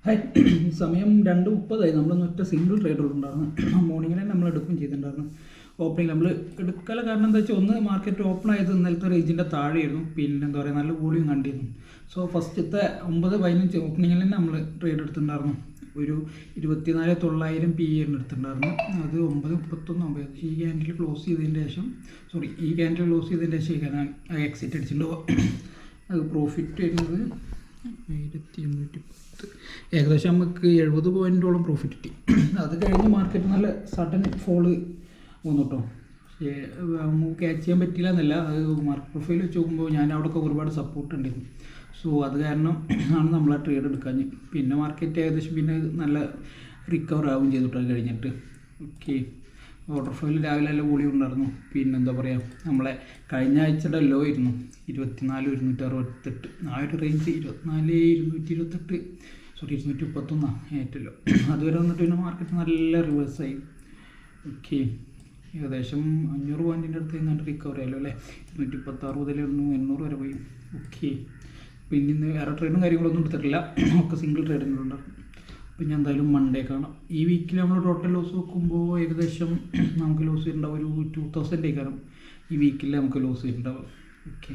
Hi, സമയം 2:30 നമ്മളൊന്ന് ഒറ്റ സിംഗിൾ ട്രേഡ് ഉണ്ടായിരുന്നു. മോർണിംഗിൽ തന്നെ നമ്മൾ എടുക്കുകയും ചെയ്തിട്ടുണ്ടായിരുന്നു. ഓപ്പണിംഗ് നമ്മൾ എടുക്കല കാരണം എന്താ വെച്ചാൽ ഒന്ന് മാർക്കറ്റ് ഓപ്പൺ ആയത് ഇന്നലത്തെ റേഞ്ചിൻ്റെ താഴെയായിരുന്നു. പിന്നെ എന്താ പറയുക, നല്ല വോളിയം കണ്ടിരുന്നു. സോ ഫസ്റ്റത്തെ 9:15 ഓപ്പണിങ്ങിൽ തന്നെ നമ്മൾ ട്രേഡ് എടുത്തിട്ടുണ്ടായിരുന്നു. ഒരു 24,900 PE എടുത്തിട്ടുണ്ടായിരുന്നു. അത് 9:31 ഈ ക്യാൻഡിൽ ക്ലോസ് ചെയ്തതിന് ശേഷം ഞാൻ എക്സിറ്റ് അടിച്ചിട്ടുണ്ടോ. അത് പ്രോഫിറ്റ് വരുന്നത് 1810, ഏകദേശം നമുക്ക് 70 പോയിൻറ്റോളം പ്രോഫിറ്റ് കിട്ടി. അത് കഴിഞ്ഞ് മാർക്കറ്റ് നല്ല സഡൻ ഫോള് വന്നു കേട്ടോ. പക്ഷേ നമുക്ക് ക്യാച്ച് ചെയ്യാൻ പറ്റില്ല എന്നല്ല, അത് മാർക്കറ്റ് പ്രൊഫൈൽ വെച്ച് നോക്കുമ്പോൾ ഞാൻ അവിടെയൊക്കെ ഒരുപാട് സപ്പോർട്ട് ഉണ്ടായിരുന്നു. സോ അത് കാരണം ആണ് നമ്മൾ ആ ട്രേഡ് എടുക്കാൻ. പിന്നെ മാർക്കറ്റ് ഏകദേശം പിന്നെ നല്ല റിക്കവർ ആവുകയും ചെയ്തിട്ട് കഴിഞ്ഞിട്ട്. ഓക്കെ, ഓർഡർ ഫയൽ രാവിലെ നല്ല വോളിയം ഉണ്ടായിരുന്നു. പിന്നെ എന്താ പറയുക, നമ്മളെ കഴിഞ്ഞ ആഴ്ചയുടെ ലോ ആയിരുന്നു 24,168. ആ ഒരു റേഞ്ച് 231 ഏറ്റവും ലോ. അതുവരെ വന്നിട്ട് പിന്നെ മാർക്കറ്റ് നല്ല റിവേഴ്സായി. ഓക്കെ, ഏകദേശം 500 പോയിൻറ്റിൻ്റെ അടുത്ത് എങ്ങാണ്ട് റിക്കവർ ആയല്ലോ അല്ലേ. 216 മുതൽ 800 വരെ പോയി. ഓക്കെ, പിന്നെ ഇന്ന് വേറെ ട്രേഡും കാര്യങ്ങളൊന്നും എടുത്തിട്ടില്ല, ഒക്കെ സിംഗിൾ ട്രേഡിങ്ങുണ്ടായിരുന്നു. അപ്പോൾ ഞാൻ എന്തായാലും മൺഡേ കാണാം. ഈ വീക്കിൽ നമ്മൾ ടോട്ടൽ ലോസ് നോക്കുമ്പോൾ ഏകദേശം നമുക്ക് ലോസ് വരുന്നുണ്ടാവും ഒരു 2000 കാരണം ഈ വീക്കിൽ നമുക്ക് ലോസ് വരുന്നുണ്ടാവും. ഓക്കെ.